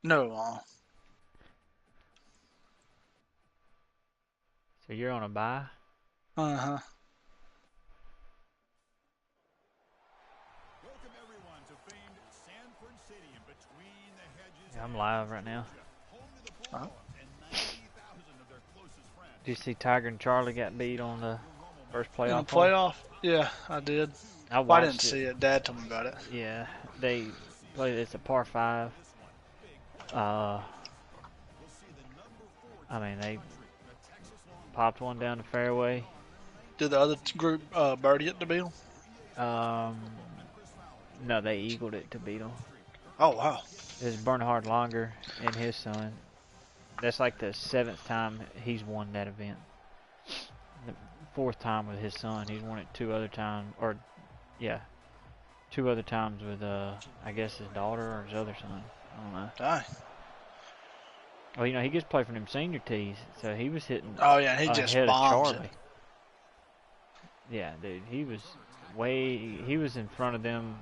No. So you're on a bye? Uh-huh. Yeah, I'm live right now. Uh-huh. Did you see Tiger and Charlie got beat on the first In the playoff hole? playoff? Yeah, I did. I Well, I didn't watched it. see it. Dad told me about it. Yeah, they played. It's a par five. Uh, I mean they popped one down the fairway. Did the other group birdie it to beat 'em? Um, no, they eagled it to beat them. Oh, wow. It was Bernhard Longer and his son. That's like the seventh time he's won that event. The fourth time with his son. He's won it two other times, or yeah, two other times with I guess his daughter or his other son. I don't know. Dang. Well, he gets to play for them senior tees, so he was hitting Oh, yeah, he just ahead of bombs it. Charlie. Yeah, dude, he was he was in front of them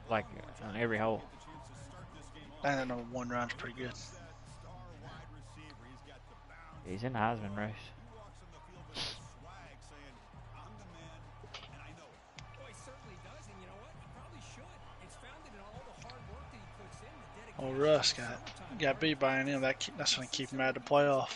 like on every hole. Dang, that number one round's pretty good. He's in the Heisman race. Oh, Russ got beat by him. That's going to keep him out of the playoff.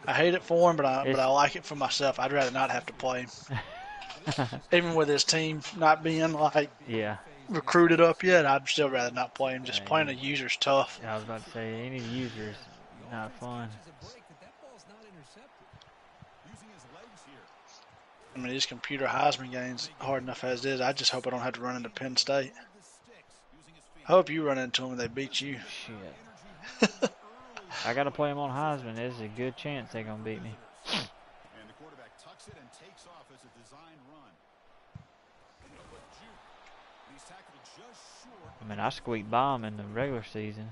I hate it for him, but I like it for myself. I'd rather not have to play him. Even with his team not being like Yeah. recruited up yet, I'd still rather not play him. Just playing a user's tough. I was about to say any users not fun. I mean, these computer Heisman games hard enough as it is. I just hope I don't have to run into Penn State. I hope you run into them and they beat you. Shit. I got to play them on Heisman. There's a good chance they're going to beat me. And the quarterback tucks it and takes off as a design run. I mean, I squeaked by them in the regular season.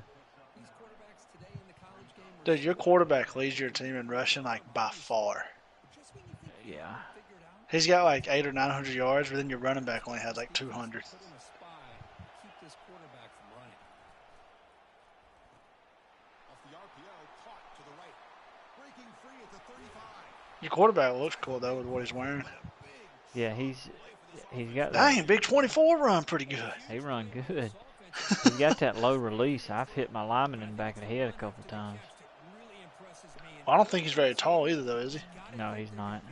Dude, your quarterback leads your team in rushing like by far. Yeah. He's got like 800 or 900 yards, but then your running back only has like 200. Your quarterback looks cool though with what he's wearing. Yeah, he's got that. Dang, big 24 run pretty good. He run good. He's got that low release. I've hit my lineman in the back of the head a couple times. Well, I don't think he's very tall either though, is he? No, he's not.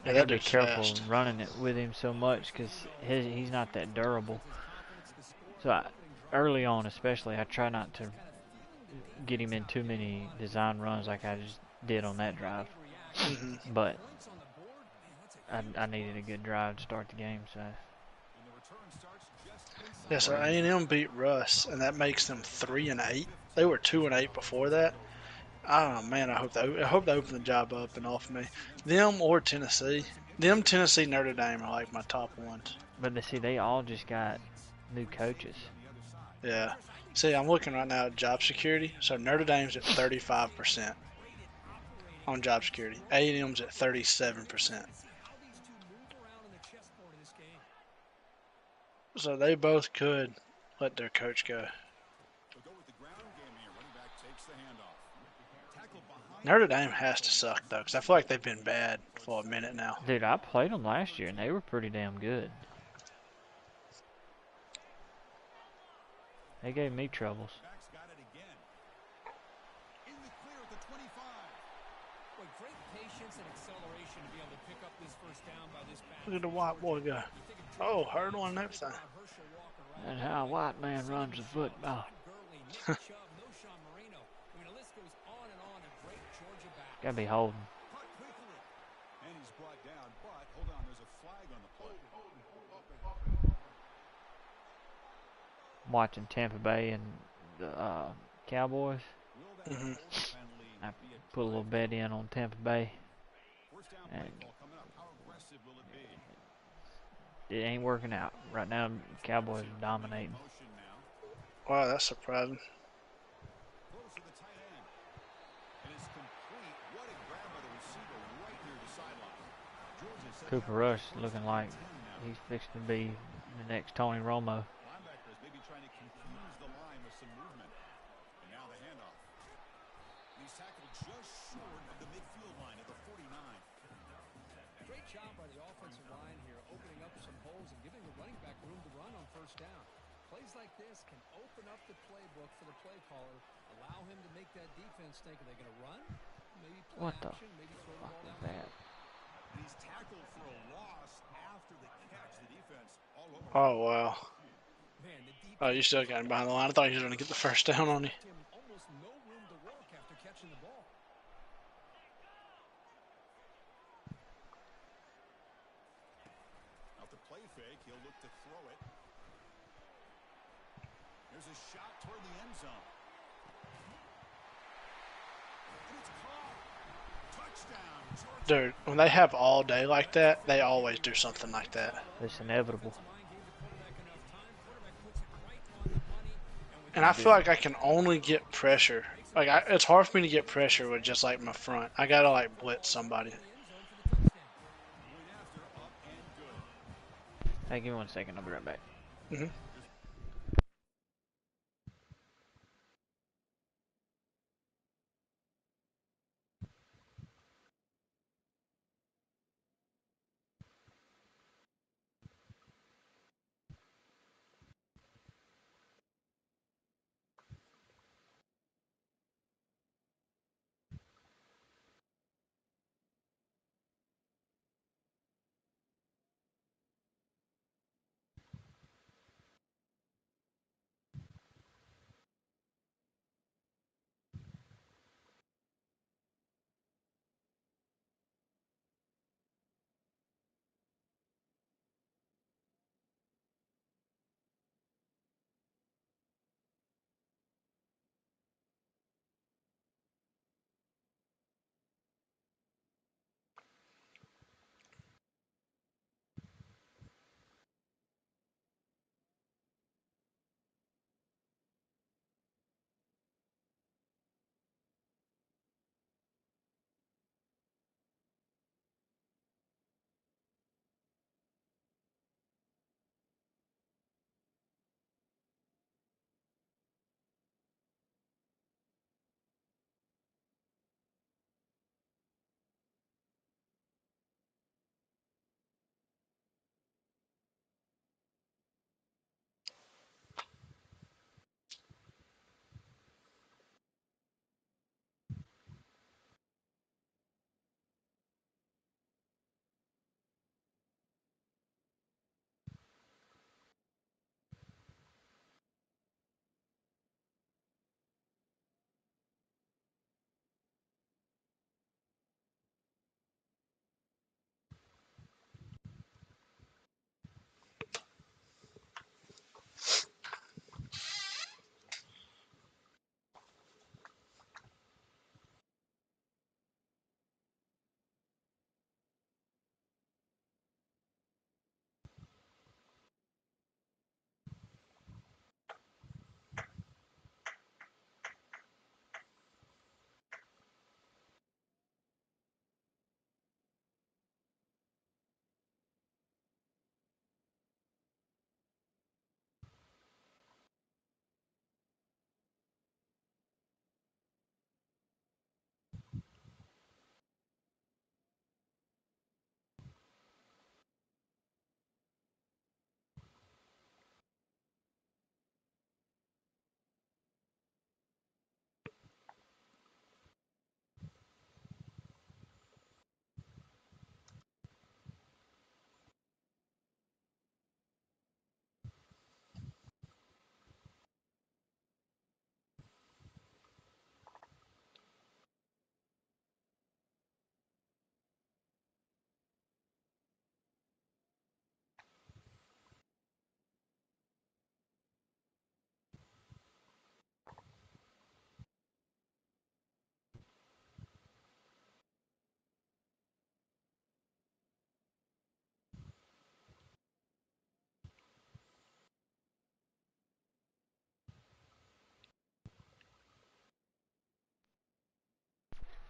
Yeah, I that gotta be dude's careful fast. running it with him so much because he's not that durable. So early on, especially, I try not to get him in too many design runs like I just did on that drive. But I needed a good drive to start the game, so. Yeah, so A&M beat Russ, and that makes them 3-8. They were 2-8 before that. Oh man, I hope they open the job up and off me. Them or Tennessee. Them, Tennessee, Notre Dame are like my top ones. But they all just got new coaches. Yeah. See, I'm looking right now at job security. So Notre Dame's at 35% on job security. A&M's at 37%. So they both could let their coach go. Notre Dame has to suck, though, because I feel like they've been bad for a minute now. Dude, I played them last year, and they were pretty damn good. They gave me troubles. Look at the white boy go. Oh, hurdle and everything. And how a white man runs the football. Gotta be holding. I'm watching Tampa Bay and the Cowboys. I put a little bet in on Tampa Bay. And it ain't working out. Right now, Cowboys are dominating. Wow, that's surprising. Cooper Rush looking like he's fixing to be the next Tony Romo. Linebackers maybe trying to confuse the line with some movement. And now the handoff. He's tackled just short of the midfield line at the 49. Great job by the offensive line here, opening up some holes and giving the running back room to run on first down. Plays like this can open up the playbook for the play caller, allow him to make that defense think, are they going to run? Maybe play What the action, maybe throw the fuck ball was down the that? field. And he's tackled for a loss after the catch. The defense all over. Oh, wow. Man, the Oh, you defense still got him behind the line. I thought you were going to get the first down on you. left him almost no room to walk after catching the ball. Out the play fake, he'll look to throw it. There's a shot toward the end zone. And it's caught. Touchdown, Georgia. Dude, when they have all day like that, they always do something like that. It's inevitable. And I feel like I can only get pressure. Like, it's hard for me to get pressure with just, like, my front. I gotta, like, blitz somebody. Hey, give me 1 second. I'll be right back. Hmm.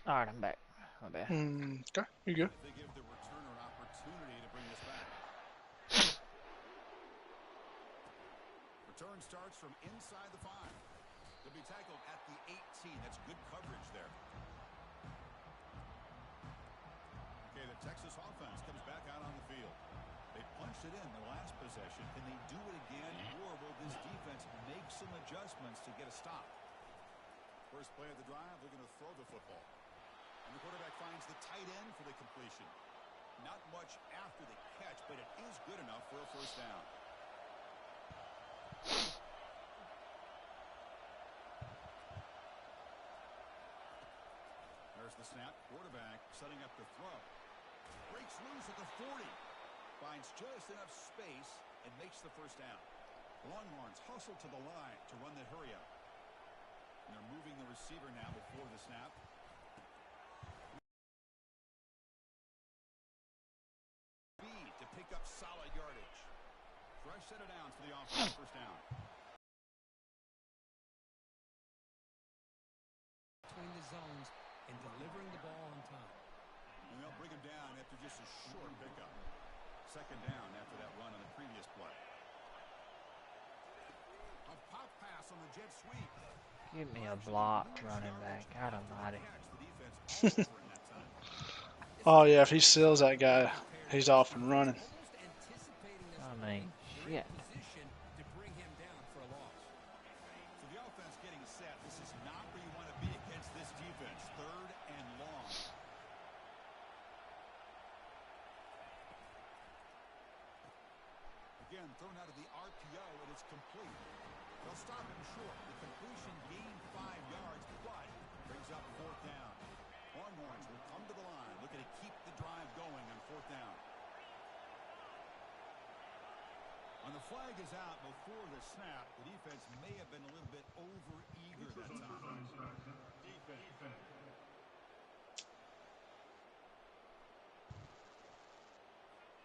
Alright, I'm back. My bad. Okay, you good. If they give the returner an opportunity Return starts from inside the 5. They'll be tackled at the 18. That's good coverage there. Okay, the Texas offense comes back out on the field. They punched it in the last possession. Can they do it again, or will this defense make some adjustments to get a stop? First play of the drive, they're going to throw the football. And the quarterback finds the tight end for the completion. Not much after the catch, but it is good enough for a first down. There's the snap. Quarterback setting up the throw. Breaks loose at the 40. Finds just enough space and makes the first down. Longhorns hustle to the line to run the hurry up. And they're moving the receiver now before the snap. Speed to pick up solid yardage. Fresh set of downs for the offense. First down. Between the zones and delivering the ball on time. And they'll bring him down after just a short pickup. Second down after that run on the previous play. A pop pass on the jet sweep. Give me a block running back. God almighty. Oh, yeah, if he seals that guy, he's off and running. I mean, shit. To bring him down for a loss. So the offense getting set. This is not where you want to be against this defense. Third and long. Again, thrown out of the RPO, and it's complete. They'll stop him short. The completion gained 5 yards, but brings up fourth down. Longhorns will come to the line, looking to keep the drive going on fourth down. When the flag is out before the snap, the defense may have been a little bit over-eager that time. Defense.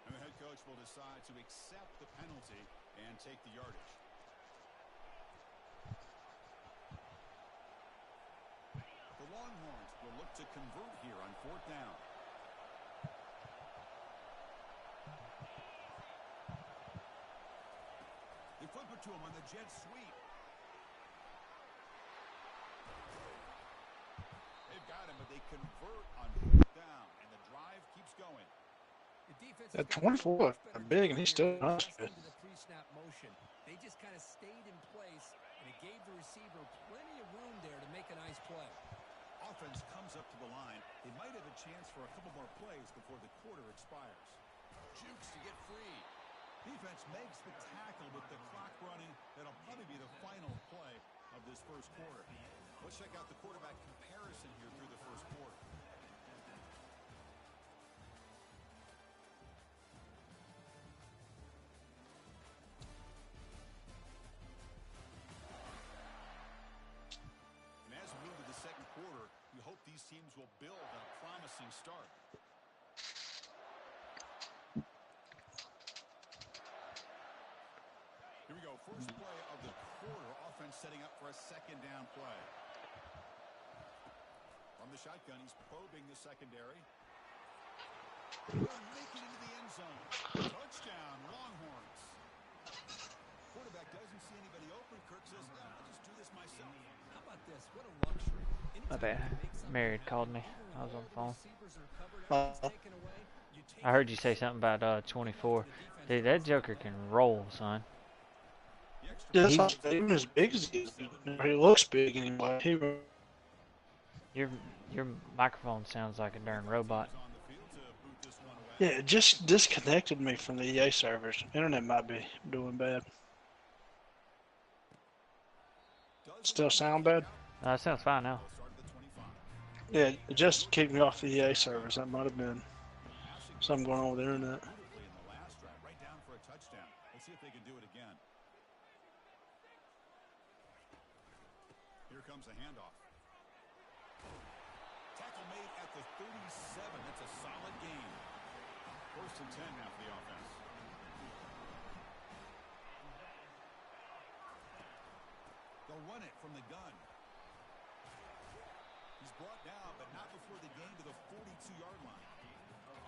And the head coach will decide to accept the penalty and take the yardage. The Longhorns will look to convert here on fourth down. They flip it to him on the jet sweep. They've got him, but they convert on fourth down, and the drive keeps going. At 24, big, and he's still not good. The pre-snap motion. They just kind of stayed in place, and it gave the receiver plenty of room there to make a nice play. Offense comes up to the line. They might have a chance for a couple more plays before the quarter expires. Jukes to get free. Defense makes the tackle with the clock running. That'll probably be the final play of this first quarter. Let's check out the quarterback comparison here through the first quarter. And as we move to the second quarter, we hope these teams will build on a promising start. Here we go. First play of the quarter. Offense setting up for a second down play. From the shotgun, he's probing the secondary. They'll make it into the end zone. Touchdown, Longhorns. Quarterback doesn't see anybody open. Kirk says, I'll just do this myself. How about this? What a luxury. My bad. Married called me. I was on the phone. Uh, I heard you say something about 24. Dude, that joker can roll, son. Yeah, that's not even as big as he is. He looks big anyway. Your microphone sounds like a darn robot. Yeah, it just disconnected me from the EA servers. Internet might be doing bad. Still sound bad? It sounds fine now. Yeah, it just kicked me off the EA servers. That might have been something going on with the internet. Right down for a touchdown. Let's see if they can do it again. Here comes a handoff. Tackle made at the 37. That's a solid gain. First and 10 now for the offense. They'll run it from the gun. He's brought down, but not before the gain to the 42-yard line.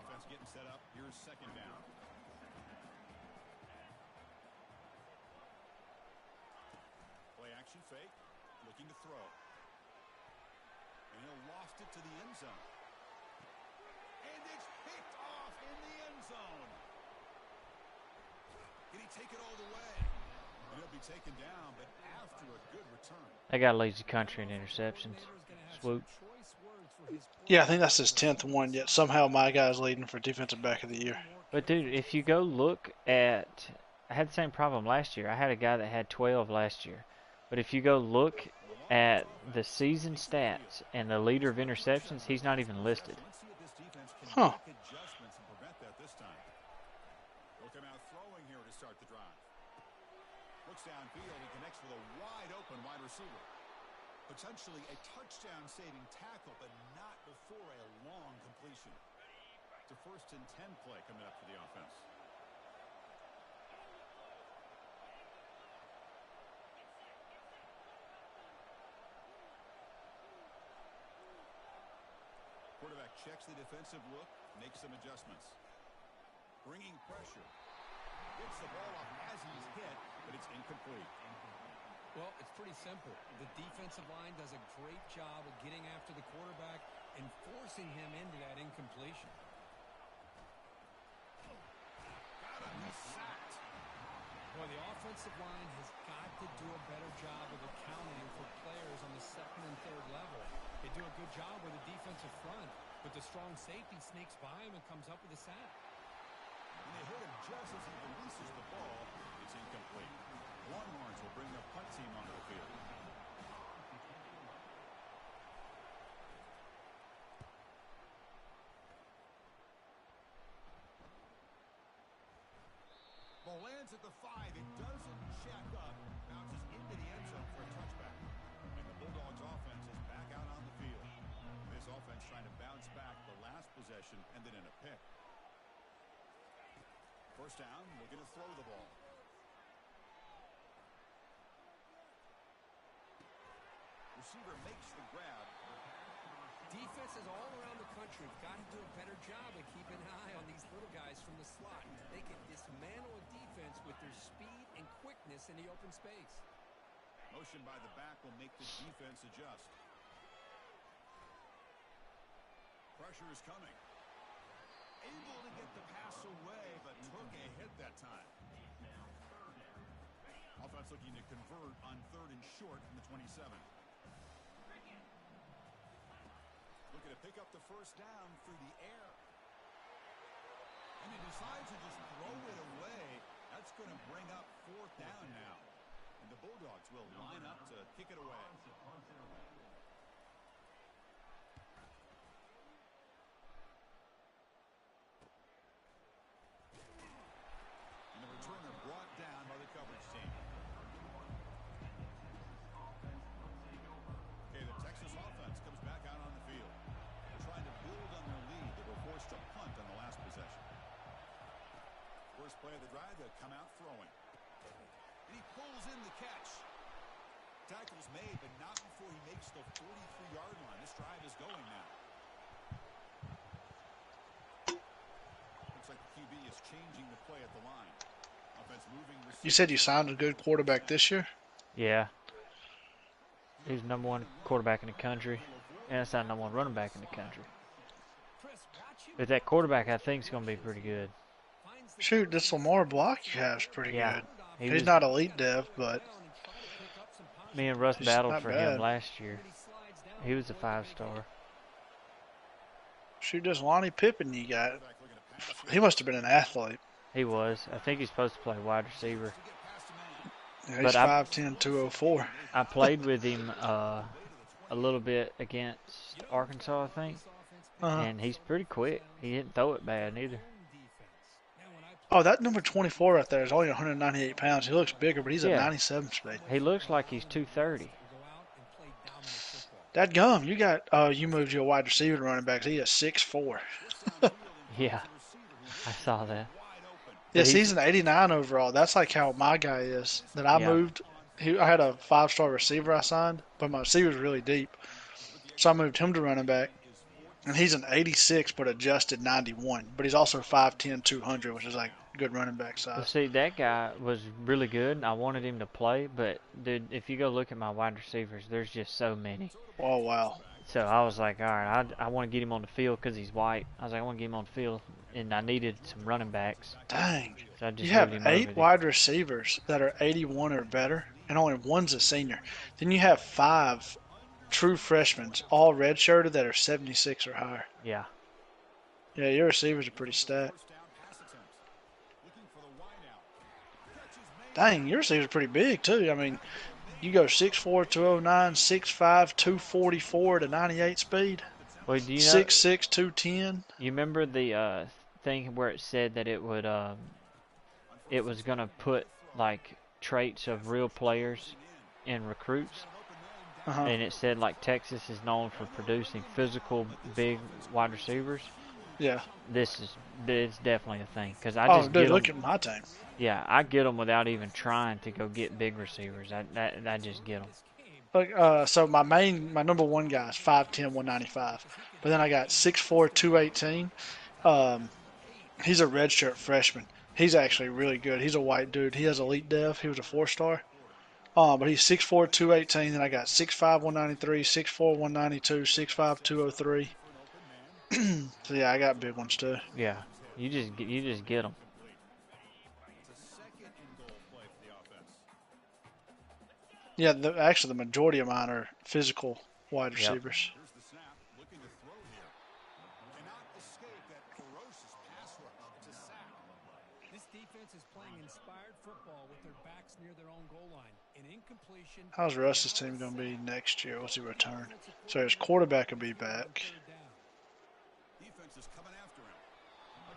Offense getting set up. Here's second down. action fake, looking to throw. And he'll loft it to the end zone. And it's picked off in the end zone. Can he take it all the way? And he'll be taken down, but after a good return. That guy leads the country in interceptions. Swoop. Yeah, I think that's his 10th one, yet somehow my guy's leading for defensive back of the year. But dude, if you go look at, I had the same problem last year. I had a guy that had 12 last year. But if you go look at the season stats and the leader of interceptions, he's not even listed. Huh. Will come out throwing here to start the drive. Looks downfield and connects with a wide open wide receiver. Potentially a touchdown-saving tackle, but not before a long completion. It's a 1st and 10 play coming up for the offense. Quarterback checks the defensive look, makes some adjustments. Bringing pressure. Gets the ball off as he's hit, but it's incomplete. Well, it's pretty simple. The defensive line does a great job of getting after the quarterback and forcing him into that incompletion. Got him, he's sacked. Well, the offensive line has got to do a better job of accounting for players on the 2nd and 3rd level. They do a good job with the defensive front, but the strong safety sneaks by him and comes up with a sack. And they hit him just as he releases the ball. It's incomplete. Longhorns will bring the punt team onto the field. Ball lands at the 5. It doesn't check up. Bounces into the end zone for a touchback. And the Bulldogs offense is back out on the field. This offense trying to bounce back the last possession and then in a pick. 1st down, looking to throw the ball. Receiver makes the grab. Defenses all around the country have got to do a better job of keeping an eye on these little guys from the slot. They can dismantle a defense with their speed and quickness in the open space. Motion by the back will make the defense adjust. Pressure is coming. Able to get the pass away, but took a hit that time. Offense looking to convert on 3rd and short from the 27. Looking to pick up the 1st down through the air. And he decides to just throw it away. That's going to bring up 4th down now. And the Bulldogs will line up to kick it away. And the returner brought down by the coverage team. Okay, the Texas offense comes back out on the field. They're trying to build on their lead. They were forced to punt on the last possession. First play of the drive, they'll come out throwing. And he pulls in the catch. Tackle's made, but not before he makes the 43-yard line. This drive is going now. Looks like the QB is changing the play at the line. Offense moving. You said you signed a good quarterback this year? Yeah. He's the #1 quarterback in the country. And it's not #1 running back in the country. But that quarterback, I think, is going to be pretty good. Shoot, this Lamar Block you have is pretty Yeah. good. He's not elite dev, but Me and Russ he's battled not for bad. him last year. He was a 5-star. Shoot, this Lonnie Pippen you got. He must have been an athlete. He was. I think he's supposed to play wide receiver. Yeah, he's But 5'10", 204. I played with him a little bit against Arkansas, I think. And he's pretty quick. He didn't throw it bad neither. Oh, that number 24 right there is only 198 pounds. He looks bigger, but he's at 97 speed. He looks like he's 230. That gum, you moved your wide receiver to running back. He is 6'4". Yeah, I saw that. Yes, he's an 89 overall. That's like how my guy is. That I moved. I had a 5-star receiver I signed, but my receiver's really deep. So I moved him to running back. And he's an 86 but adjusted 91. But he's also 5'10", 200, which is like good running back Well, size. see, that guy was really good. I wanted him to play, but dude, if you go look at my wide receivers, there's just so many. Oh wow. So I was like, all right, I want to get him on the field because he's white. I was like, I want to get him on the field, and I needed some running backs, Dang. so I You just moved have him over 8 there. wide receivers that are 81 or better, and only one's a senior. Then you have 5 true freshmen, all redshirted, that are 76 or higher. Yeah, Yeah, your receivers are pretty stacked. Dang, your receivers are pretty big too. I mean, you go 6'4", 209, 6'5", 244 to 98 speed. well, do you know? 6'6", 210. You remember the thing where it said that it was gonna put like traits of real players in recruits, Uh-huh. and it said like Texas is known for producing physical big wide receivers. Yeah. It's definitely a thing because I Oh, just dude, get look them. at my team. Yeah, I get them without even trying to go get big receivers. I just get them. Look, so my number one guy is 5'10", 195. But then I got 6'4", 218. He's a redshirt freshman. He's actually really good. He's a white dude. He has elite dev. He was a 4-star. But he's 6'4", 218. Then I got 6'5", 193, 6'4", 192, 6'5", 203. So yeah, I got big ones too. Yeah, you just get them. Yeah, actually the majority of mine are physical wide Yep. receivers. This defense is playing inspired football with their backs near their own goal line. An incompletion. How's Russ's team going to be next year? What's he return? So his quarterback will be back. Defense is coming after him.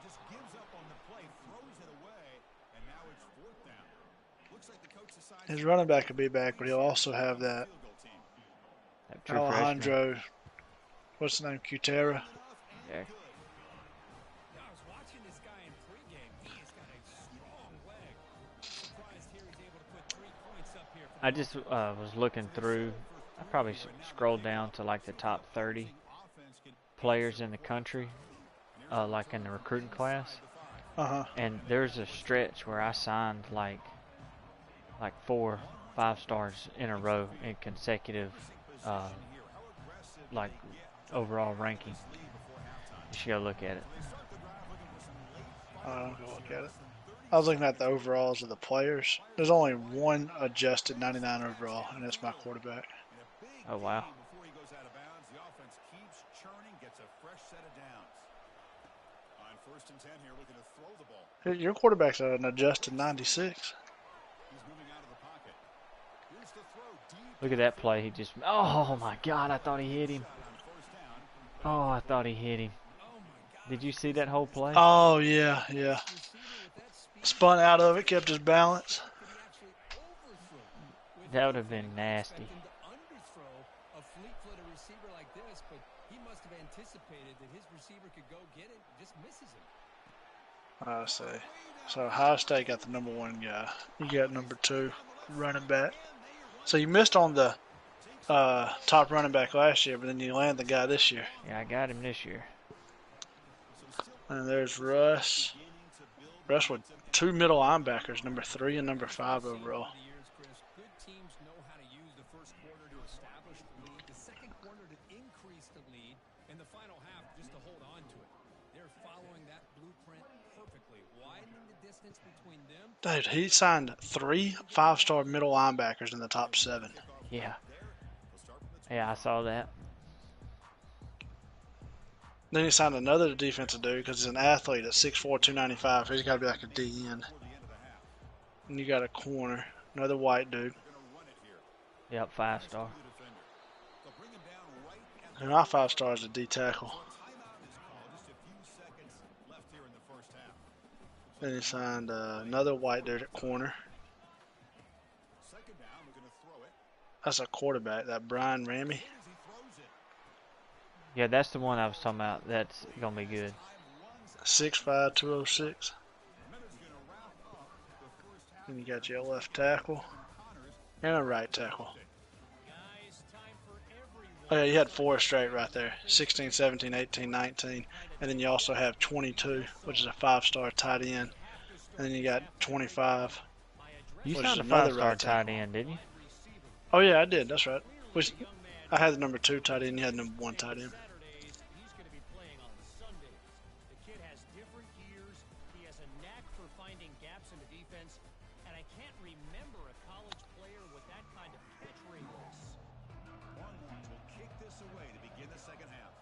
Just gives up on the play, throws it away, and now it's 4th down. Looks like the coach decides His running back will be back, but he'll also have that That true freshman. Alejandro, what's his name, Cutera. Yeah. I was watching this guy in pregame. He has got a strong leg. Surprised here he's able to put 3 points up here. I just was looking through. I probably scrolled down to like the top 30 players in the country, like in the recruiting class. Uh-huh. And there's a stretch where I signed like 4 5-stars in a row in consecutive like overall ranking. You should go look at it. I don't go look at it. I was looking at the overalls of the players. There's only one adjusted 99 overall, and that's my quarterback. Oh wow. before he goes out of bounds. The offense keeps churning, gets a fresh set of downs. On 1st and 10 here, looking to throw the ball. Your quarterback's an adjusted 96. He's moving out of the pocket. Here's the throw deep. Look at that play. He just. Oh my God! I thought he hit him. Oh, I thought he hit him. Did you see that whole play? Oh, yeah, yeah. Spun out of it, kept his balance. That would have been nasty. Underthrow a fleet-footed receiver like this, but he must have anticipated that his receiver could go get it, just misses him. I see. So Ohio State got the number 1 guy. You got number 2 running back. So you missed on the top running back last year, but then you land the guy this year. Yeah, I got him this year. And there's Russ. Russ with 2 middle linebackers, number 3 and number 5 overall. Good teams know how to use the first quarter to establish the lead, the second quarter to increase the lead, and the final half just to hold on to it. They're following that blueprint perfectly, widening the distance between them. Dude, he signed 3 5-star middle linebackers in the top 7. Yeah. Yeah, I saw that. Then he signed another defensive dude because he's an athlete at 6'4", 295. So he's got to be like a DN. And you got a corner, another white dude. Yep, 5-star. And my 5-star is a D tackle. Then he signed another white dude at corner. That's a quarterback, that Brian Ramey. Yeah, that's the one I was talking about. That's gonna be good. 6'5", 206. And you got your left tackle and a right tackle. Oh yeah, you had 4 straight right there. 16, 17, 18, 19. And then you also have 22, which is a 5-star tight end. and then you got 25. You Which is signed a another five-star right tight tackle. end, didn't you? Oh yeah, I did. That's right. Which I had the number 2 tight end. You had number 1 tight end. Saturdays, he's going to be playing on Sundays. The kid has different gears. He has a knack for finding gaps in the defense, and I can't remember a college player with that kind of catch radius. Longhorns will kick this away to begin the second half.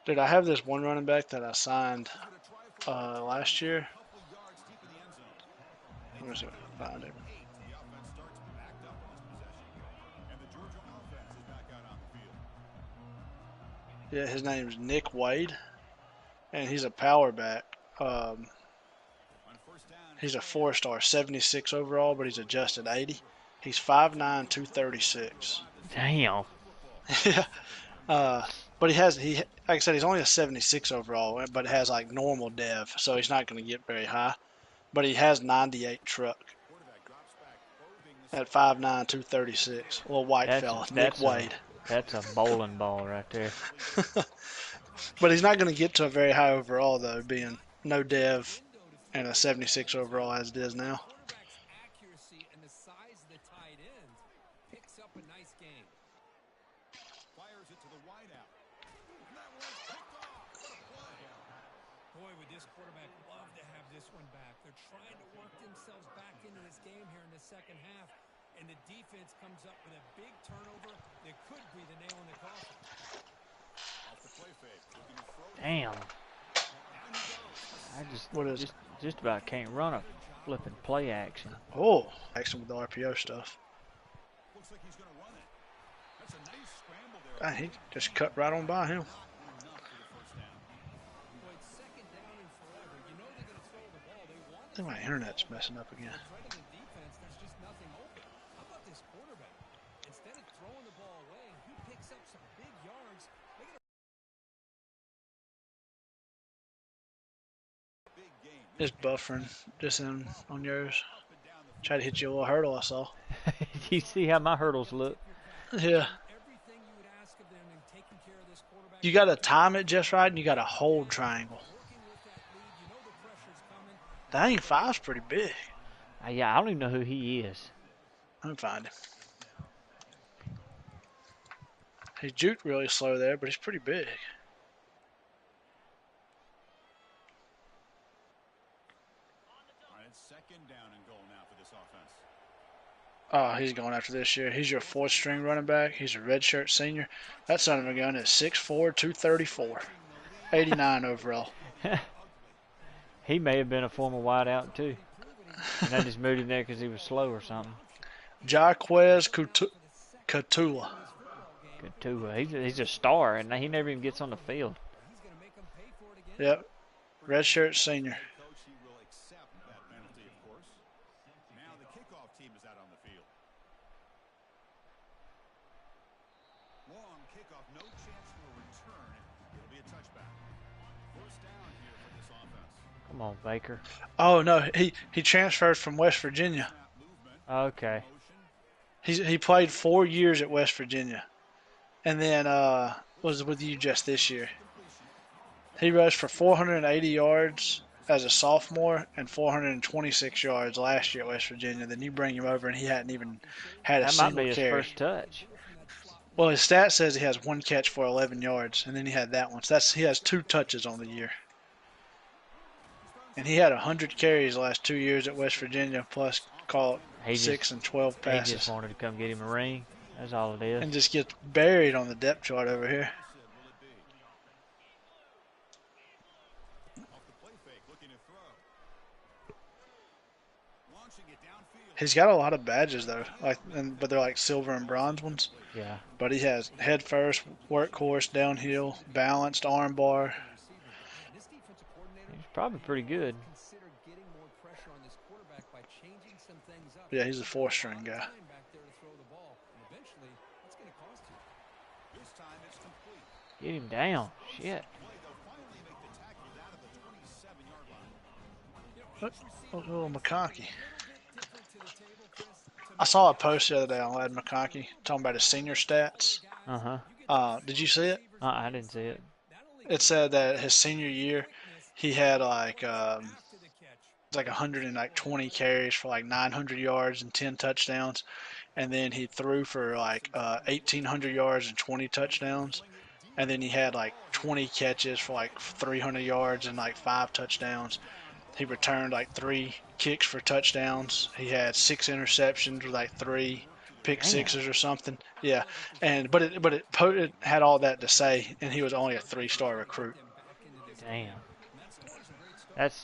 Dude, I have this one running back that I signed He's going to try for last year. a couple yards deep in the end zone. Let me see if I can find him. 8. The offense starts backed up on this possession. And the Georgia offense is back out on the field. Yeah, his name's Nick Wade, and he's a power back. On first down, He's a 4-star, 76 overall, but he's adjusted 80. He's 5'9", 236. Damn. Yeah. But like I said, he's only a 76 overall, but it has like normal dev, so he's not going to get very high. But he has 98 truck quarterback drops back, probing the at 5'9", 236. Little white fella, Nick Wade. That's a bowling ball right there. But he's not going to get to a very high overall, though, being no dev and a 76 overall as it is now. Quarterback's accuracy and the size of the tight end picks up a nice game. fires it to the wideout. And that one's picked off. What a play. Boy, would this quarterback love to have this one back. They're trying to work themselves back into this game here in the second half, and the defense comes up with a big turnover that could be the nail in the coffin. Off the play fake. Looking to throw. Damn. I What is just about can't run a flipping play action. Oh, action with the RPO stuff. Looks like he's going to run it. That's a nice scramble there. He just cut right on by him. Not enough for the first down. Boy, it's second down and forever. You know they're going to throw the ball. They want I think my internet's messing up again. threat of the defense. There's just nothing open. How about this quarterback? Instead of throwing the ball away, he picks up some big yards. Make it a Big game. It's buffering just on yours. Try to hit you a little hurdle, I saw. You see how my hurdles look? Yeah. everything you would ask of them in taking care of this quarterback. You got to time it just right, and you got to hold triangle. Working with that lead, you know the pressure's coming. Dang, 5's pretty big. Yeah, I don't even know who he is. Let me find him. He juked really slow there, but he's pretty big. All right, it's second down and goal now for this offense. Oh, he's going after this year. He's your 4th-string running back. He's a redshirt senior. That son of a gun is 6'4", 234. 89 overall. He may have been a former wideout too. And I just moved him there because he was slow or something. Jaquez Catula. Good too. He's a star, and he never even gets on the field. He's going to make them pay for it again. Yep. Redshirt senior. Coach, he will accept that penalty, of course. Now the kickoff team is out on the field. Long kickoff, no chance for a return. It'll be a touchback. First down here for this offense. Come on, Baker. Oh, no. He transferred from West Virginia. Snap movement, Okay. motion. He played 4 years at West Virginia. And then was with you just this year. He rushed for 480 yards as a sophomore and 426 yards last year at West Virginia. Then you bring him over, and he hadn't even had a That might single be his carry. first touch. Well, his stat says he has 1 catch for 11 yards, and then he had that one. So he has 2 touches on the year. And he had 100 carries the last 2 years at West Virginia, plus caught He 6 and 12 He passes. just wanted to come get him a ring. That's all it is. And just gets buried on the depth chart over here. Off the play fake, looking to throw. Launching it downfield. He's got a lot of badges though, but they're like silver and bronze ones. Yeah. But he has head first, workhorse, downhill, balanced, arm bar. And this defensive coordinator He's probably pretty good. consider getting more pressure on this quarterback by changing some things up. Yeah, he's a 4-string guy. Time back there to throw the ball, and eventually that's going to cost you. This time it's complete. Get him down. Shit. Play, they'll finally make the tackle out of the 27-yard line. Oh, McConkey. I saw a post the other day on Lad McConkey talking about his senior stats. Uh-huh. Did you see it? I didn't see it. It said that his senior year, he had like 120 carries for like 900 yards and 10 touchdowns, and then he threw for like 1,800 yards and 20 touchdowns, and then he had like 20 catches for like 300 yards and like 5 touchdowns. He returned like 3 kicks for touchdowns. He had 6 interceptions with like 3 pick Damn. sixes or something. Yeah, and it had all that to say, and he was only a 3-star recruit, Damn.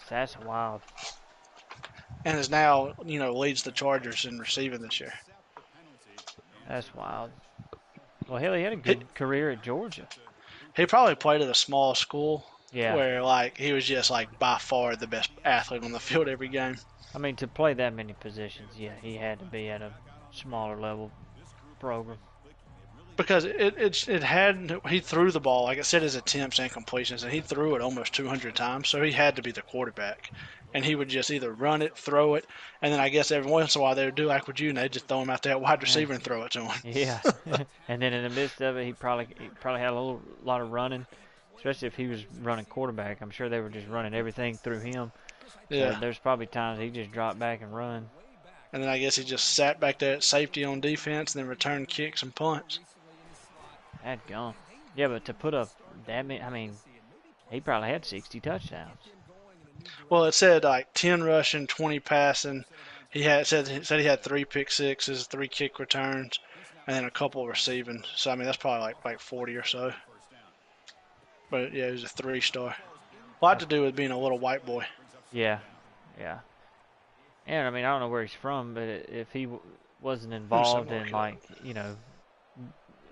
That's wild. and is now leads the Chargers in receiving this year. That's wild. Well, hell, he had a He, good career at Georgia. he probably played at a small school Yeah. where like he was just like by far the best athlete on the field every game. I mean, to play that many positions, yeah, he had to be at a smaller level program. Because it had he threw the ball, like I said, his attempts and completions, and he threw it almost 200 times, so he had to be the quarterback, and he would just either run it, throw it, and then I guess every once in a while they would do like with you, and they just throw him out there at wide Yeah. receiver and throw it to him. Yeah. And then in the midst of it, he probably had a lot of running, especially if he was running quarterback. I'm sure they were just running everything through him. So Yeah, there's probably times he just dropped back and run. and then I guess he just sat back there at safety on defense, and then returned kicks and punts. That gone. Yeah, but to put up that many, I mean, he probably had 60 touchdowns. Well, it said like 10 rushing, 20 passing. It said he had 3 pick sixes, 3 kick returns, and then a couple receiving. So I mean that's probably like 40 or so. But yeah, he was a 3-star. A lot to do with being a little white boy. Yeah, yeah. And I mean, I don't know where he's from, but if he wasn't From involved somewhere. in like,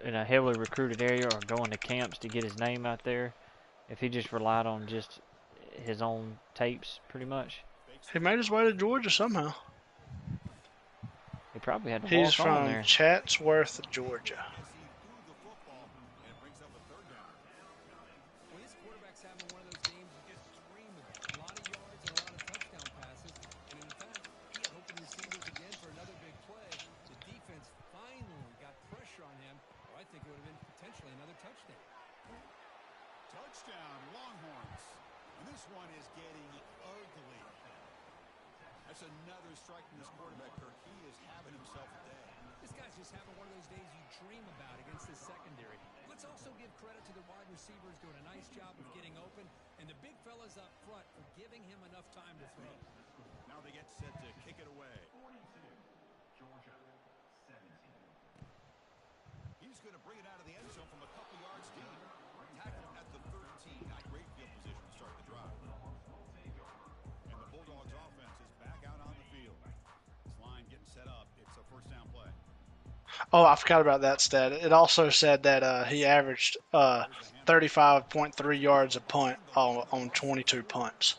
in a heavily recruited area or going to camps to get his name out there, if he just relied on just his own tapes, pretty much, He made his way to Georgia somehow. he probably had to He's walk on from there. Chatsworth, Georgia. Well, his quarterback's having one of those games you just dream about. A lot of yards and a lot of touchdown passes. And in fact, he had open receivers again for another big play. The defense finally got pressure on him, or I think it would have been potentially another touchdown. Touchdown, Longhorns. And this one is getting ugly. That's another strike from this quarterback, Kirk. He is having himself a day. This guy's just having one of those days you dream about against this secondary. Let's also give credit to the wide receivers doing a nice job of getting open, and the big fellas up front for giving him enough time to throw. Now they get set to kick it away. He's going to bring it out of the end zone from a couple yards deep. Tackled at the 13. Got great field position to start the drive. And the Bulldogs offense is back out on the field. This line getting set up. It's a first down play. Oh, I forgot about that stat. It also said that he averaged 35.3 yards a punt on 22 punts.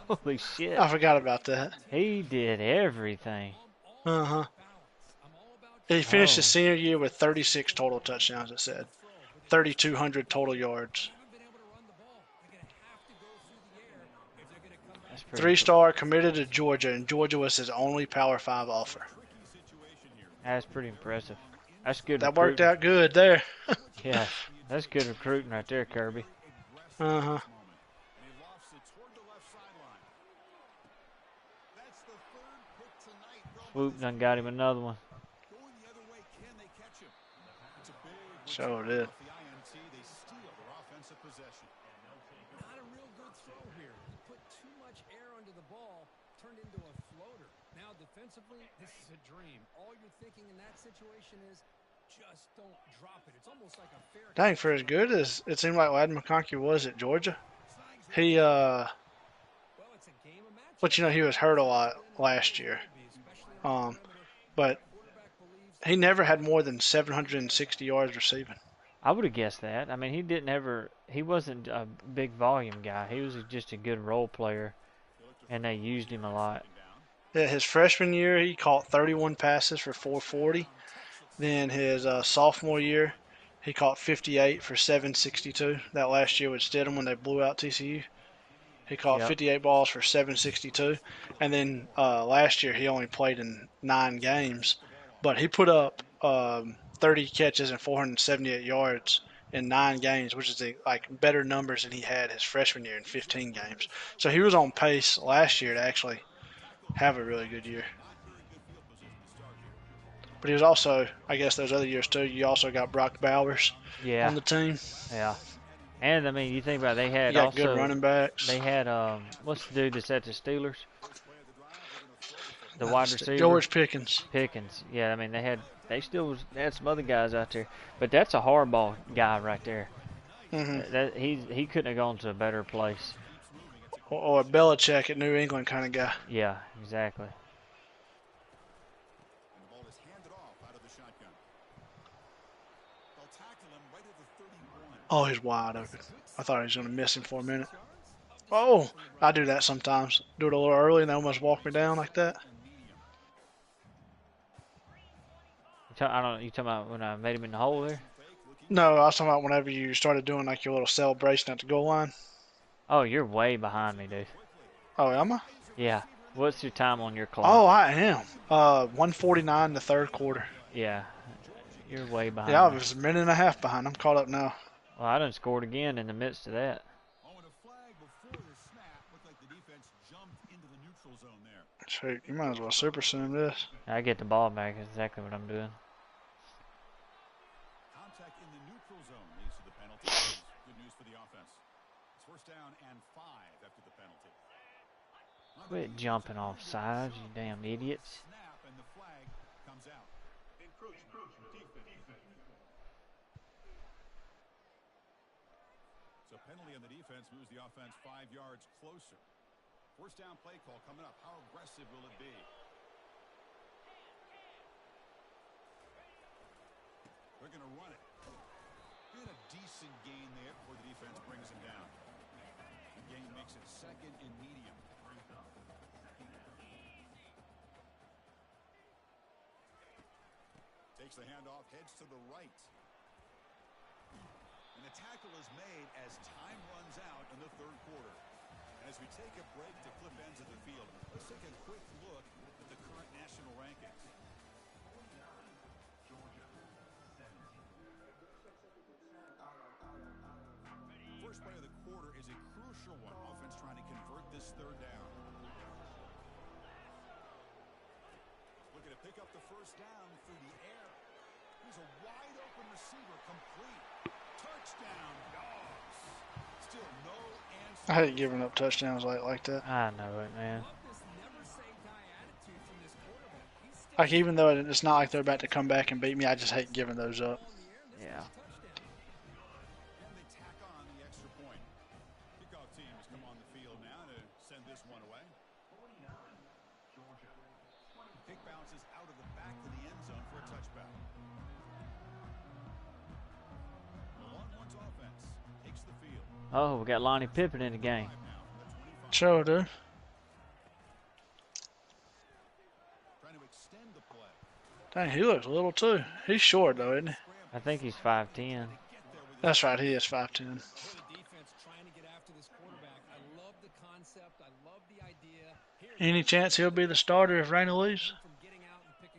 Holy shit. I forgot about that. He did everything. Uh-huh. He finished his Oh. senior year with 36 total touchdowns, it said. 3,200 total yards. That's pretty 3-star, committed to Georgia, and Georgia was his only Power 5 offer. That's pretty impressive. That's good That worked recruiting. out good there. Yeah, that's good recruiting right there, Kirby. Uh-huh. And he lofts it toward the left sideline. That's the third pick tonight. Swoop done got him another one. Going the other way, can they catch him? It's a big Sure return did. off the INT. They steal their offensive possession. Not a real good throw here. He put too much air under the ball, turned into a floater. Now defensively, this is a dream. All you're thinking in that situation is just don't drop it. It's almost like a fair Dang, for as good as it seemed like Ladd McConkey was at Georgia, he well, it's a game of match. but he was hurt a lot last year. But he never had more than 760 yards receiving. I would have guessed that. I mean, he wasn't a big volume guy. He was just a good role player, and they used him a lot. Yeah, his freshman year, he caught 31 passes for 440. Then his sophomore year, he caught 58 for 762. That last year with Stidham when they blew out TCU. He caught Yep. 58 balls for 762. And then last year, he only played in 9 games. But he put up 30 catches and 478 yards in 9 games, which is like better numbers than he had his freshman year in 15 games. So he was on pace last year to actually have a really good year. But he was also, I guess, those other years too. You also got Brock Bowers Yeah, on the team. yeah. And I mean, you think about it, they You had got good also running backs. they had what's the dude that's at the Steelers? The wide receiver George Pickens. Pickens. Yeah, I mean they had some other guys out there, but that's a hardball guy right there. Hmm. He couldn't have gone to a better place. Or a Belichick at New England kind of guy. Yeah, exactly. And the ball is handed off out of the shotgun. They'll tackle him right at the 31. Oh, he's wide open. I thought he was going to miss him for a minute. Oh, I do that sometimes. Do it a little early and they almost walk me down like that. I don't. You talking about when I made him in the hole there? No, I was talking about whenever you started doing like your little celebration at the goal line. Oh, you're way behind me, dude. Oh, am I? Yeah. What's your time on your clock? Oh, I am. 1:49 the third quarter. Yeah. You're way behind. Yeah, I me. was a minute and a half behind. I'm caught up now. Well, I done scored again in the midst of that. Oh, and a flag before the snap. Looked like the defense jumped into the neutral zone there. Shoot, you might as well super sim this. I get the ball back. That's exactly what I'm doing. Contact in the neutral zone leads to the penalty. Good news for the offense. It's first down and 5 after the penalty. Quit jumping off sides, you damn idiots. Snap and the flag comes out. So penalty on the defense moves the offense 5 yards closer. First down play call coming up. How aggressive will it be? They're going to run it. Get a decent gain there before the defense brings him down. The gain makes it second and medium. Takes the handoff, heads to the right. And the tackle is made as time runs out in the third quarter. And as we take a break to flip ends of the field, let's take a quick look at the current national rankings. First play of the quarter is a crucial one. Offense trying to convert this third down. Looking to pick up the first down through the air. He's a wide open receiver, complete. Touchdown, Dogs. Still no answer. I hate giving up touchdowns like that. I know it, man. Like, even though it's not like they're about to come back and beat me, I just hate giving those up. Yeah. And they tack on the extra point. Kickoff teams come on the field now to send this one away. Kick bounces out of the back of the end zone for a touchback. The Longhorns offense takes the field. Oh, we got Lonnie Pippen in the game. Sure, dude. Trying to extend the play. Dang, he looks little too. He's short though, isn't he? I think he's 5'10". That's right, he is 5'10". Any chance he'll be the starter if Raina leaves?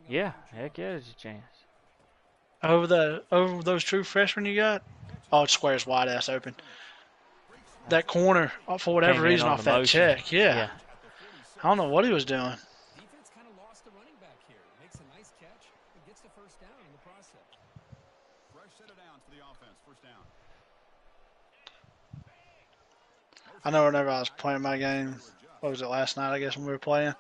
Yeah, heck yeah, there's a chance. Over those true freshmen you got? Oh, it squares wide ass open. That corner, for whatever Came in reason, on off the that motion. check. Yeah. I don't know what he was doing. Defense kind of lost the running back here. Makes a nice catch, but gets the first down in the process. Fresh set of downs for the offense. First down. I know whenever I was playing my game, what was it, last night, I guess, when we were playing,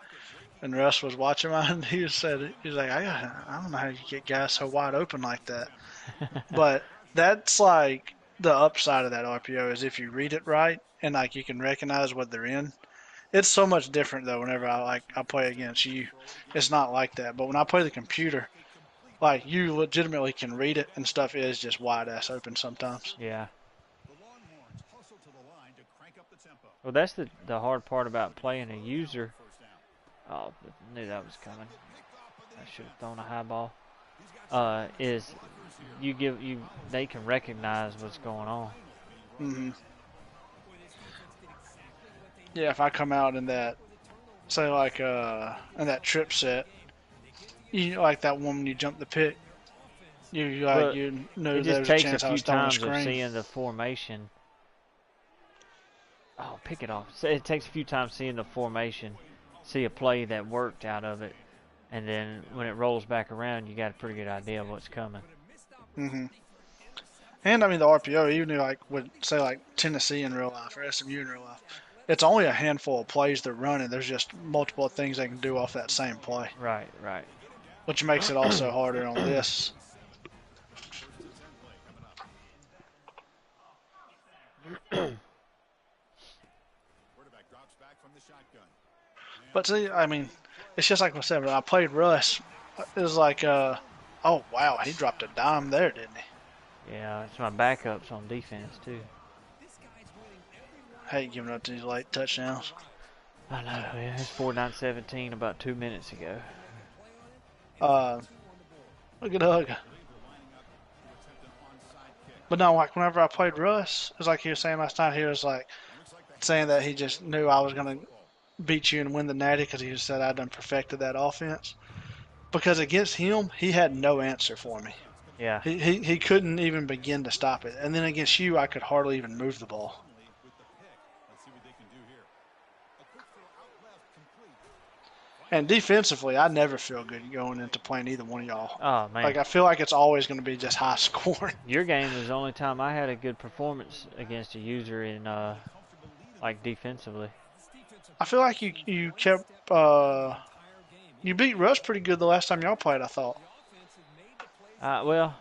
and Russ was watching mine, he was like, I don't know how you get guys so wide open like that. But that's like the upside of that RPO is if you read it right and like you can recognize what they're in. It's so much different though whenever I play against you. It's not like that. But when I play the computer, like you legitimately can read it and stuff is just wide ass open sometimes. Yeah. The Longhorns hustle to the line to crank up the tempo. Well, that's the hard part about playing a user. Oh, I knew that was coming. I should have thrown a high ball. Is they can recognize what's going on. Hmm. Yeah, if I come out in that, say like in that trip set, you know, like that one when you jump the pick, Well, you knew it there just was a takes a chance I few was throwing a times of screen. seeing the formation. Oh, pick it off. So it takes a few times seeing the formation, see a play that worked out of it, and then when it rolls back around, you got a pretty good idea of what's coming. Hmm And I mean the RPO, even like with say like Tennessee in real life or SMU in real life, it's only a handful of plays they're running. There's just multiple things they can do off that same play, Right, right. which makes it also harder on this. Quarterback drops back from the shotgun. But see, I mean, it's just like I said, when I played Russ, it was like, oh wow, he dropped a dime there, didn't he? Yeah, it's my backups on defense too. Hate giving up these late touchdowns. I know. Yeah, it's 4-9-17 about 2 minutes ago. Uh, Look at Hug. But no, like whenever I played Russ, it was like he was saying last night. He was like saying that he just knew I was gonna beat you and win the Natty because he just said I done perfected that offense. Because against him, he had no answer for me. Yeah. He couldn't even begin to stop it. And then against you, I could hardly even move the ball. And defensively, I never feel good going into playing either one of y'all. Oh man. Like I feel like it's always going to be just high scoring. Your game was the only time I had a good performance against a user in like defensively. I feel like you kept you beat Russ pretty good the last time y'all played. I thought. Well,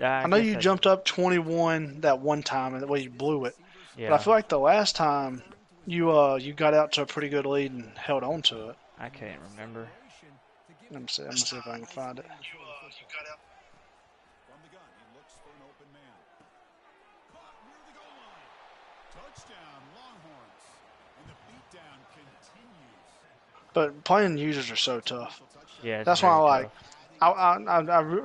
I know you jumped up 21 that one time and the way you blew it. Yeah. But I feel like the last time you got out to a pretty good lead and held on to it. I can't remember. Let me see. I'm gonna see if I can find it. From the gun, he looks for an open man. Caught near the goal line. Touchdown, Longhorns. And the beatdown continues. But playing users are so tough. Yeah. It's That's why I very like. tough.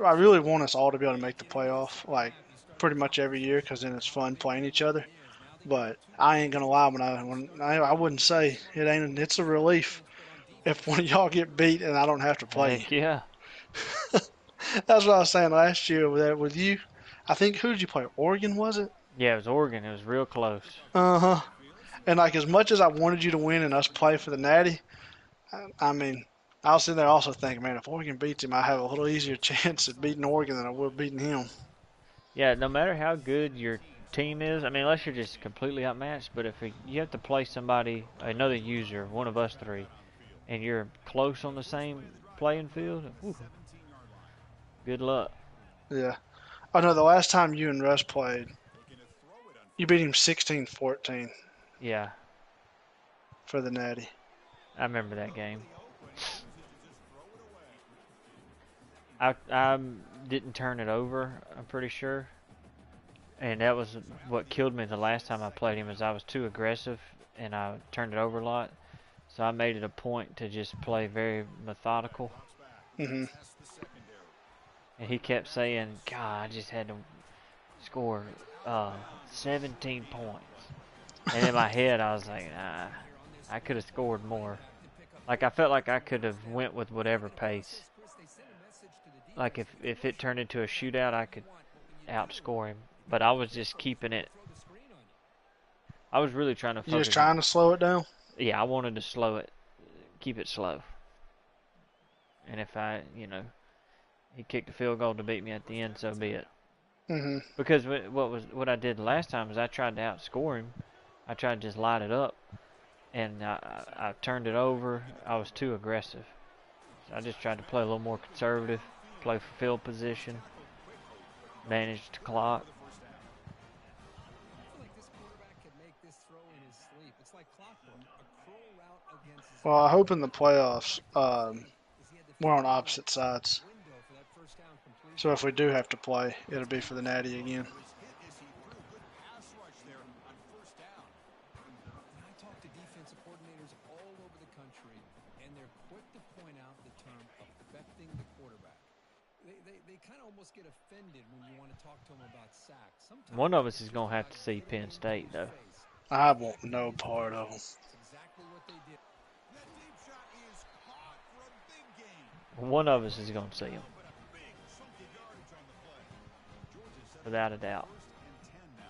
I really want us all to be able to make the playoff, like pretty much every year, because then it's fun playing each other. But I ain't gonna lie, I wouldn't say it ain't. It's a relief if one of y'all get beat and I don't have to play Heck you. yeah. That's what I was saying last year with you. I think who did you play? Oregon, was it? Yeah, it was Oregon. It was real close. Uh-huh. And like as much as I wanted you to win and us play for the Natty, I mean, I was sitting there also thinking, man, if Oregon beats him, I have a little easier chance at beating Oregon than I would beating him. Yeah, no matter how good your team is, I mean, unless you're just completely outmatched, but if you have to play somebody, another user, one of us three, and you're close on the same playing field, whew, good luck. Yeah. Oh no, the last time you and Russ played, you beat him 16-14 Yeah, for the Natty. I remember that game. I didn't turn it over, I'm pretty sure. And that was what killed me the last time I played him, is I was too aggressive and I turned it over a lot. So I made it a point to just play very methodical. Hmm And he kept saying, God, I just had to score 17 points. And in my head, I was like, nah, I could have scored more. Like, I felt like I could have went with whatever pace. Like, if it turned into a shootout, I could outscore him. But I was just keeping it. I was really trying to focus. You just trying to slow it down? Yeah, I wanted to slow it, keep it slow. And if he kicked a field goal to beat me at the end, so be it. Hmm Because what I did last time is I tried to outscore him. I tried to just light it up, and I turned it over. I was too aggressive. So I just tried to play a little more conservative, play for field position, manage the clock. Well, I hope in the playoffs we're on opposite sides. So if we do have to play, it'll be for the Natty again. I talk to defensive coordinators all over the country, and they're quick to point out the term affecting the quarterback. They kind of almost get offended when you want to talk to them about sacks. Sometimes One of us is going to have to see Penn State, though. I want no part of them. exactly what they did. That deep shot is caught for a big gain. One of us is going to see him, without a doubt.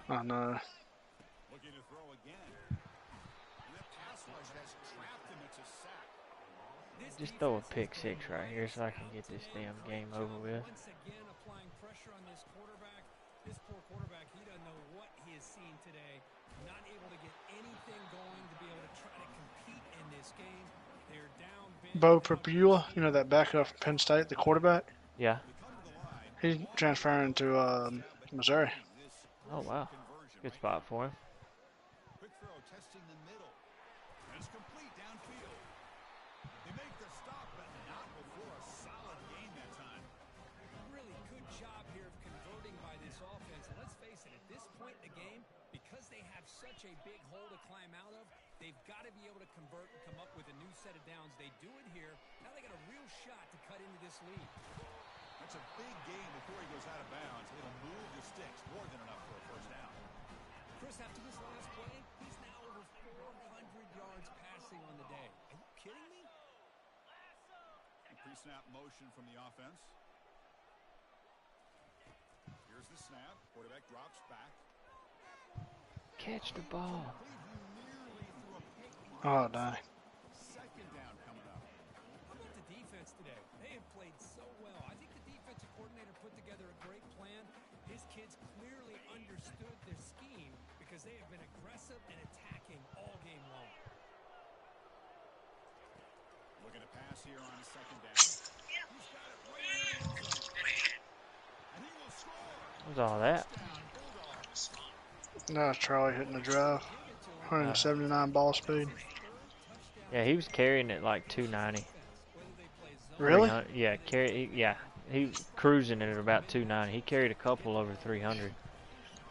I know. Looking to throw again. And that pass rush has trapped him. It's a sack. Just throw a pick six right here so I can get this damn game over with. Once again, applying pressure on this quarterback. This poor quarterback, he doesn't know what he has seen today. Not able to get anything going to be able to try to compete in this game. They're down big. Bo Prabula, you know that backup from Penn State, the quarterback. Yeah. He's transferring to Missouri. Oh, wow. Good spot for him. Quick throw, testing the middle. And it's complete downfield. They make the stop, but not before a solid gain that time. Really good job here of converting by this offense. And let's face it, at this point in the game, because they have such a big hole to climb out of, they've got to be able to convert and come up with a new set of downs. They do it here. Now they got a real shot to cut into this lead. That's a big gain before he goes out of bounds. It'll move the sticks more than enough for a first down. Chris, after this last play, he's now over 400 yards passing on the day. Are you kidding me? Pre-snap motion from the offense. Here's the snap. Quarterback drops back. Catch the ball. Oh, dang. Second down coming up. How about the defense today? They have played so well. I think the defensive coordinator put together a great plan. His kids clearly understood their scheme because they have been aggressive and attacking all game long. Looking to pass here on second down. He's got it right in the end zone. And he will score. What was all that? Now Charlie hitting the drive. 179 ball speed. Yeah, he was carrying it like 290. Really? 300. Yeah, he was cruising it at about 290. He carried a couple over 300.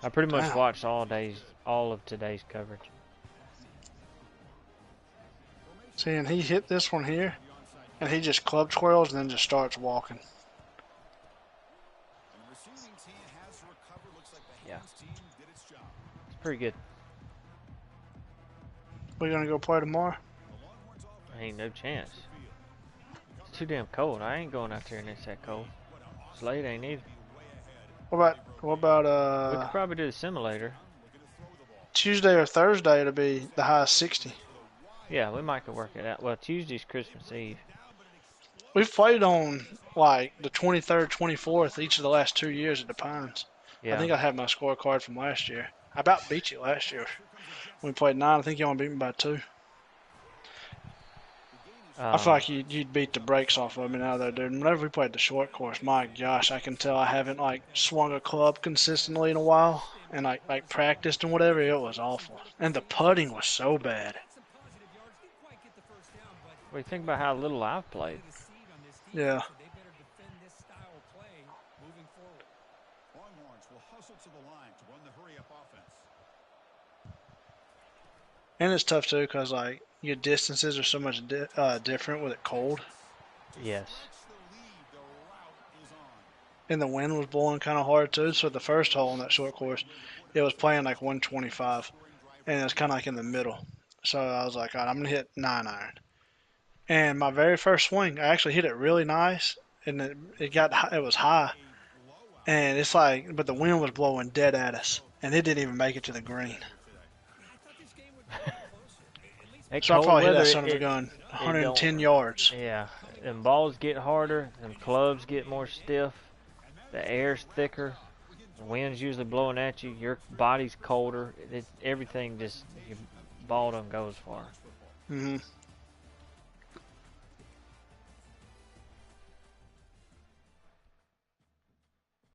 I pretty much Wow. watched all of today's coverage. See, and he hit this one here, and he just club twirls and then just starts walking. And the receiving team has recovered. Looks like the Yeah. hands team did its job. It's pretty good. We gonna go play tomorrow? The Longhorns offense Ain't no chance. It's too damn cold. I ain't going out there and it's that cold. Slade ain't either. What about We could probably do the simulator. Tuesday or Thursday? It'll be the high 60. Yeah, we might could work it out. Well, Tuesday's Christmas Eve. We've played on like the 23rd, 24th each of the last 2 years at the Pines. Yeah. I think I have my scorecard from last year. I about beat you last year. When we played 9, I think you only beat me by 2. I feel like you'd beat the brakes off of me now, though, dude. Whenever we played the short course, my gosh, I can tell I haven't like swung a club consistently in a while, and like practiced and whatever. It was awful, and the putting was so bad. Some positive yards. Didn't quite get the first down, but What do you think about how little I've played? the seed on this defense, Yeah. so they better defend this style of play moving forward. Longhorns will hustle to the line to run the hurry-up offense. And it's tough too, cause like your distances are so much different with it cold, Yes. That's the lead. The route is on. and the wind was blowing kind of hard too. So the first hole on that short course, it was playing like 125, and it was kind of like in the middle. So I was like, all right, I'm gonna hit 9-iron. And my very first swing, I actually hit it really nice, and it was high, and it's like, but the wind was blowing dead at us, and it didn't even make it to the green. I thought this game would be closer. At least That So I cold probably hit weather, that son of a it- gun it 110 don't- yards. Yeah, them balls get harder, them clubs get more stiff, the air's thicker, the wind's usually blowing at you, your body's colder, everything just, your ball don't go as far. Hmm